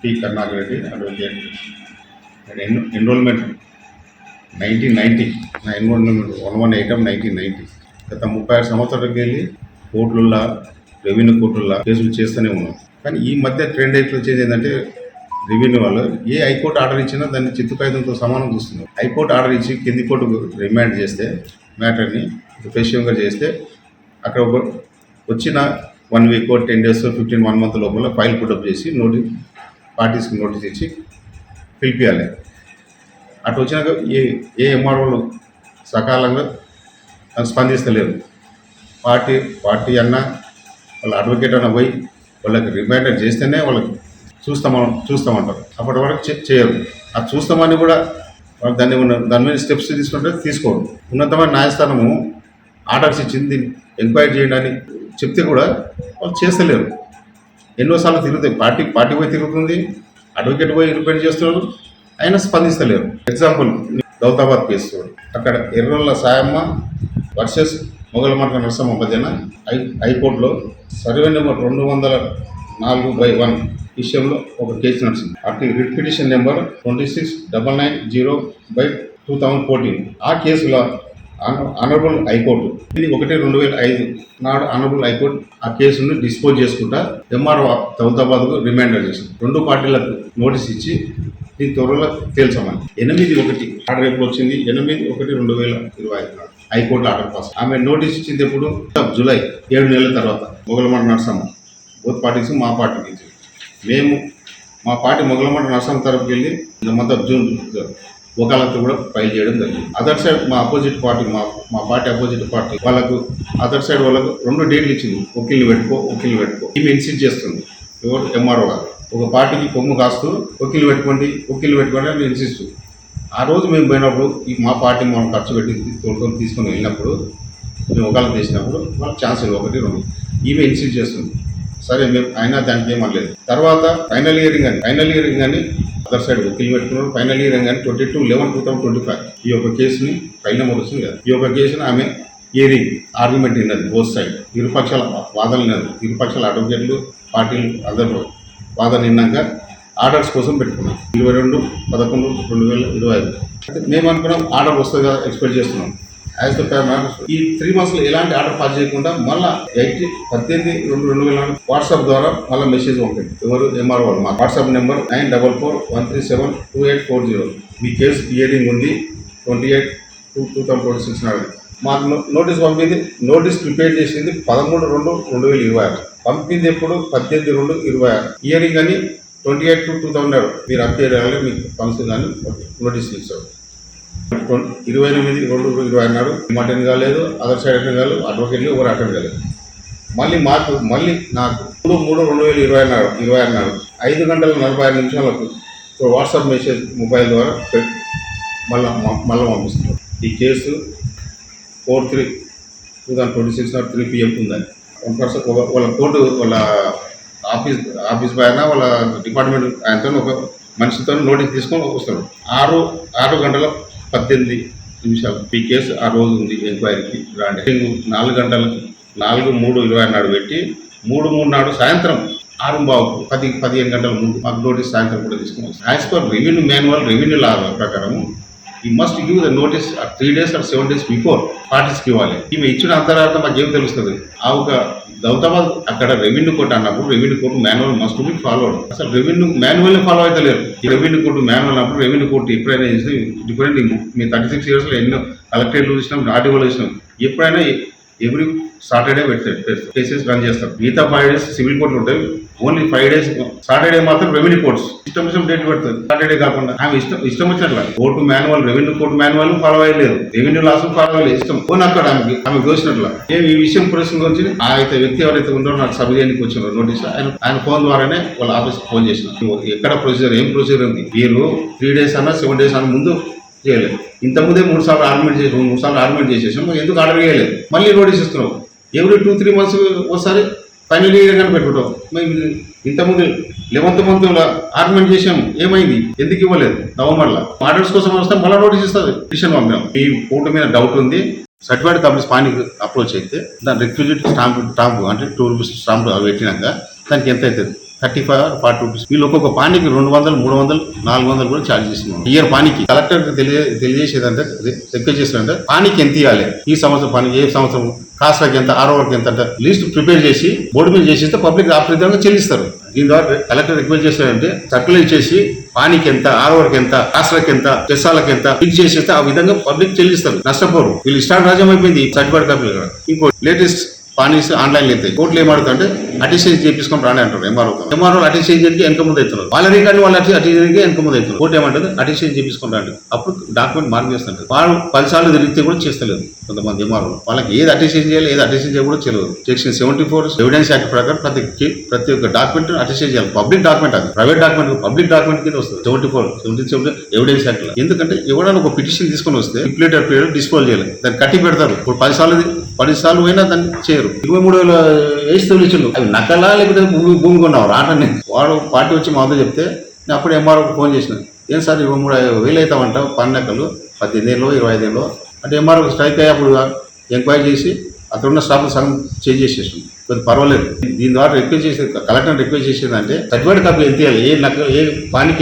T Karunakar Reddy advocate. Enrolment 1990, నా enrolment 11/8/1990. గత 36 సంవత్సరాలకి వెళ్ళి కోర్టులలో, రెవెన్యూ కోర్టుల్లో కేసులు చేస్తూనే ఉన్నాం. కానీ ఈ మధ్య ట్రెండ్ ఎట్లా వచ్చేది ఏంటంటే, రెవెన్యూ వాళ్ళు ఏ హైకోర్టు ఆర్డర్ ఇచ్చినా దాన్ని చిత్తు కాగితంతో సమానం చూస్తున్నారు. హైకోర్టు ఆర్డర్ ఇచ్చి కింది కోర్టుకు రిమాండ్ చేస్తే మ్యాటర్ని ఫ్రెష్గా చేస్తే అక్కడ వచ్చిన 1 వీక్ 10 days 15 1 month లోపల ఫైల్ పుటప్ చేసి పార్టీస్కి నోటీస్ ఇచ్చి పిలిపియాలి. అటు వచ్చినాక ఏ ఎంఆర్ఓలు సకాలంగా స్పందిస్తలేరు. పార్టీ అన్నా వాళ్ళ అడ్వకేట్ అన్న పోయి వాళ్ళకి రిమైండర్ చేస్తేనే వాళ్ళకి చూస్తామంటారు. అప్పటి వరకు చేయరు. అది చూస్తామని కూడా వాళ్ళు దాని మీద స్టెప్స్ తీసుకుంటే తీసుకోరు. ఉన్నతమైన న్యాయస్థానము ఆర్డర్స్ ఇచ్చింది ఎంక్వైరీ చేయడానికి చెప్తే కూడా వాళ్ళు చేస్తలేరు. ఎన్నోసార్లు తిరుగుతాయి. పార్టీ పోయి తిరుగుతుంది, అడ్వకేట్ పోయి రిపెండ్ చేస్తున్నారు, అయినా స్పందిస్తలేరు. ఎగ్జాంపుల్ దౌతాబాద్ కేసు, అక్కడ ఎర్రొల్ల సాయమ్మ వర్సెస్ మొగలమర్గ నరసమ్మ మధ్యన హైకోర్టులో సర్వే నెంబర్ 204/1 విషయంలో ఒక కేసు నడిచింది. అటు రిట్ పిటిషన్ నెంబర్ 26,990/2014. ఆ కేసులో ఆనరబుల్ హైకోర్టు 1/2005 నాడు ఆనరబుల్ హైకోర్టు ఆ కేసును డిస్పోజ్ చేసుకుంటా ఎంఆర్ఓ దౌతాబాద్కు రిమైండర్ చేసింది. 2 పార్టీలకు నోటీస్ ఇచ్చి దీని త్వరలో తేల్చమని. 8/1 ఆర్డర్ ఎప్పుడు వచ్చింది? 8/1/2025 నాడు హైకోర్టు ఆర్డర్ పాస్. ఆమె నోటీస్ ఇచ్చింది ఎప్పుడు? జూలై 7 నెలల తర్వాత. మొగలమండ నరసమ్మ బోత్ పార్టీస్ మా పార్టీకి ఇచ్చింది. మా పార్టీ మొగలమండ నరసమ్మ తరపుకి వెళ్ళి మంత్ ఆఫ్ జూన్ వకాలత్తు కూడా ఫైల్ చేయడం జరిగింది. అదర్ సైడ్ మా అపోజిట్ పార్టీ, మా పార్టీ అపోజిట్ పార్టీ వాళ్ళకు అదర్ సైడ్ వాళ్ళకు 2 డేట్లు ఇచ్చింది. వకీల్ని పెట్టుకో. ఈమె ఇన్సిస్ట్ చేస్తుంది. ఎవరు? ఎంఆర్ఓ గారు. ఒక పార్టీకి కొమ్ము కాస్తూ వకీలు పెట్టుకోండి అని ఇన్సిస్ట్. ఆ రోజు మేము పోయినప్పుడు మా పార్టీ మనం ఖర్చు పెట్టి తీసుకొని వెళ్ళినప్పుడు, మేము వకాలత్తు చేసినప్పుడు వాళ్ళకి ఛాన్స్ 1, 2 ఈమె ఇన్సిస్ట్ చేస్తుంది. సరే మేము అయినా దానికి ఏమనలేదు. తర్వాత ఫైనల్ హియరింగ్ అని అదర్ సైడ్ వకీలు పెట్టుకున్నారు. ఫైనల్ హియరింగ్ అని 22/11/2025 ఈ యొక్క కేసుని ఫైల్ నెంబర్ వచ్చింది కదా. ఈ యొక్క కేసుని ఆమె హియరింగ్ ఆర్గ్యుమెంట్ విన్నది. బోత్ సైడ్ ఇరుపక్షాల వాదనలు విన్నది. ఇరుపక్షాల అడ్వకేట్లు, పార్టీలు అందరూ వాదన విన్నాక ఆర్డర్స్ కోసం పెట్టుకున్నాం. 22/11/2025 అయితే మేము అనుకున్నాం ఆర్డర్ వస్తుంది కదా, ఎక్స్పెక్ట్ చేస్తున్నాం. యాజ్ ద ఈ 3 monthsలో ఎలాంటి ఆర్డర్ పాస్ చేయకుండా మళ్ళీ 18/2/2004 వాట్సాప్ ద్వారా మళ్ళీ మెసేజ్ పంపింది. ఎవరు? ఎంఆర్ఓ వాళ్ళు. మా వాట్సాప్ నెంబర్ 9441372840. మీ కేసు హియరింగ్ ఉంది 28/2/2026 నాడు. మాకు నోటీస్ పంపింది. నోటీస్ ప్రిపేర్ చేసింది 13/2/2026. పంపింది ఎప్పుడు? 18/2/2026. హియరింగ్ అని 28/2/2000 మీరు అప్పేర్ చేయాలి, మీకు కౌన్సిల్ కానీ నోటీస్ ఇచ్చారు. 28/2/2026 నాడు అటెండ్ కాలేదు, అదర్ సైడ్ అటెండ్ కాలేదు, అడ్వకేట్లు ఎవరు అటెండ్ కాలేదు. నాకు 3/3/2026 నాడు 5:46 వాట్సాప్ మెసేజ్ మొబైల్ ద్వారా మళ్ళీ పంపిస్తున్నారు. ఈ కేసు 4/3/2026 నాడు 3 PM ఉందని వాళ్ళ కోర్టు వాళ్ళ ఆఫీస్ బాయ్ అయినా వాళ్ళ డిపార్ట్మెంట్ ఆయనతో ఒక మనిషితో నోటీస్ తీసుకొని వస్తారు. 6:18 ఈ కేసు ఆ రోజు ఉంది ఎంక్వైరీకి రాండి. 4 గంటలకు 4/3/2026 నాడు పెట్టి 3/3 నాడు సాయంత్రం 6:15 15 గంటల ముందు మాకు నోటీస్ సాయంత్రం కూడా తీసుకున్నాం. As per revenue manual, revenue law ప్రకారము ఈ must give the notice 3 days or 7 days before పార్టీస్కి ఇవ్వాలి. ఈమె ఇచ్చిన అంతరార్థం మాకేం తెలుస్తుంది? ఆ ఒక దౌతాబాద్ అక్కడ రెవెన్యూ కోర్టు అన్నప్పుడు revenue court manual must be followed. అసలు రెవెన్యూ మాన్యువల్ని ఫాలో అయితే లేరు. ఈ రెవెన్యూ కోర్టు మాన్యువల్ అన్నప్పుడు రెవెన్యూ కోర్టు ఎప్పుడైనా చేసి డిఫరెంట్ మీ 36 yearsలో ఎన్నో కలెక్టరేట్లు చూసినాం, ఆర్టీఓలు చూసినాం. ఎప్పుడైనా ఎవ్రీ సాటర్డే పెడతాడు కేసెస్ రన్ చేస్తారు. మిగతా 5 days సివిల్ కోర్టులు ఉంటాయి. ఓన్లీ 5 days సాటర్డే మాత్రం రెవెన్యూ కోర్ట్స్ ఇష్టం డేట్ పెడుతుంది. సాటర్డే కాకుండా ఆమె ఇష్టం వచ్చినట్ల court manual, revenue court manual follow అయ్యలేదు, రెవెన్యూ లాస్ ఫాలో అయ్యలేదు. ఇష్టం పోనీ అక్కడ ఆమె దోసినట్ల. ఈ విషయం ప్రశ్న గురించి అయితే వ్యక్తి ఎవరైతే ఉందో నాకు సబ్జెక్ట్కి వచ్చిన నోటీస్ ఆయన ఫోన్ ద్వారానే వాళ్ళ ఆఫీస్కి ఫోన్ చేసిన. ఎక్కడ ప్రొసీజర్, ఏం ప్రొసీజర్ ఉంది, మీరు 3 days అన్నా 7 days అన్న ముందు చేయలేదు. ఇంతకుముందే 3 సార్లు ఆర్గ్యుమెంట్ చేసేసాం, ఎందుకు ఆర్డర్ చేయలేదు? మళ్ళీ నోటీస్ ఇస్తున్నావు. ఎవ్రీ 2-3 months ఒకసారి ఫైనల్ హియరింగ్ అని పెట్టుకుంటాం. మేము ఇంతకుముందు 11th month ఆర్గ్యుమెంట్ చేసాము, ఏమైంది? ఎందుకు ఇవ్వలేదు? నవంబర్లో ఆర్డర్స్ కోసం వస్తే మళ్ళీ నోటీస్ ఇస్తుంది. పిటిషన్ పంపాం. ఈ కోర్టు మీద డౌట్ ఉంది, సర్టిఫైడ్ కంపెనీస్ పానికి అప్రోచ్ అయితే దాని రిక్విజిట్ స్టాంప్ అంటే 2 rupees స్టాంప్ పెట్టినాక దానికి ఎంత అవుతుంది? 35 or 40 రూపీస్. వీళ్ళు ఒక్కొక్క పానికి 200, 300, 400 కూడా ఛార్జ్ చేస్తున్నాం. ఇయర్ పానికి కలెక్టర్ తెలియజేసేదంటే రిక్వెస్ట్ చేసినంటే పానికి ఎంత ఇవ్వాలి, ఈ సంవత్సరం పానికి ఏ సంవత్సరం కాస్ట్లకి ఎంత, ROకి ఎంత అంటే లిస్ట్ ప్రిపేర్ చేసి బోర్డు మీద చేసిస్తే పబ్లిక్ ఆప్రితంగా చెల్లిస్తారు. దీని ద్వారా కలెక్టర్ రిక్వెస్ట్ చేస్తారంటే సర్కులర్ చేసి పానికి ఎంత, ROకి ఎంత, కాస్ట్లకి ఎంత, చెస్సాలకి ఎంత ఫిక్స్ చేసేస్తే ఆ విధంగా పబ్లిక్ చెల్లిస్తారు, నష్టపోరు. వీళ్ళు ఇష్టాన్ రాజ్యం అయిపోయింది సర్టిఫికేట్ కాపీ. ఇంకో లేటెస్ట్ పానీస్ ఆన్లైన్ అయితే కోర్టులు ఏమాడుతుంటే అటెస్టేజ్ చేపించుకొని రాని అంటారు. ఎంఆర్ఓ అటెస్టేజ్ చేయడానికి వెనక ముందు అవుతున్నారు, వాళ్ళ రికార్డు వాళ్ళు అటెస్టేజ్కి వెనక ముందు అవుతున్నారు. కోర్టు ఏమంటుంది అటెస్టేజ్ చేపించుకొని రండి, అప్పుడు డాక్యుమెంట్ మార్క్ చేస్తుంటారు. వాళ్ళు 10 సార్లు తిరిగితే కూడా చేస్తలేదు కొంతమంది ఎంఆర్ఓ. వాళ్ళకి ఏది అటెస్టేజ్ చేయాలి, ఏది అటెస్టేజ్ చేయాలి కూడా తెలియదు. సెక్షన్ 74 ఎవిడెన్స్ యాక్ట్ ప్రకారం ప్రతి ఒక్క డాక్యుమెంట్ అటెస్టేజ్ చేయాలి. పబ్లిక్ డాక్యుమెంట్, అది ప్రైవేట్ డాక్యుమెంట్ పబ్లిక్ డాక్యుమెంట్ కింద వస్తుంది 74 ఎవిడెన్స్ యాక్ట్ లో. ఎందుకంటే ఎవరైనా ఒక పిటిషన్ తీసుకొని వస్తే ఇంప్లీటర్ పీరియడ్ డిస్పోజ్ చేయాలి, దాన్ని కట్టి పెడతారు. ఇప్పుడు 10 సార్లు పోయినా దాన్ని చేయరు. 23,000 వేసి తొలిచిండు, అవి నకలా లేకపోతే భూమి కొన్నావు రాటని. వాడు పార్టీ వచ్చి మాతో చెప్తే నేను అప్పుడు ఎంఆర్ఓకి ఫోన్ చేసిన, ఏం సార్ 23,000 అవుతామంట పన్నెక్కలు 18 ఏళ్ళు 25 ఏళ్ళు అంటే ఎంఆర్ఓ స్ట్రైక్ అయ్యి అప్పుడు ఎంక్వైరీ చేసి అక్కడ ఉన్న స్టాఫ్ సగం చేంజ్ చేసేసింది. కొద్ది పర్వాలేదు. దీని ద్వారా రిక్వెస్ట్ చేసేది కలెక్టర్ రిక్వెస్ట్ చేసేది అంటే సర్టిఫికేట్ కాపీ ఎంత ఇవ్వాలి, ఏ పానికి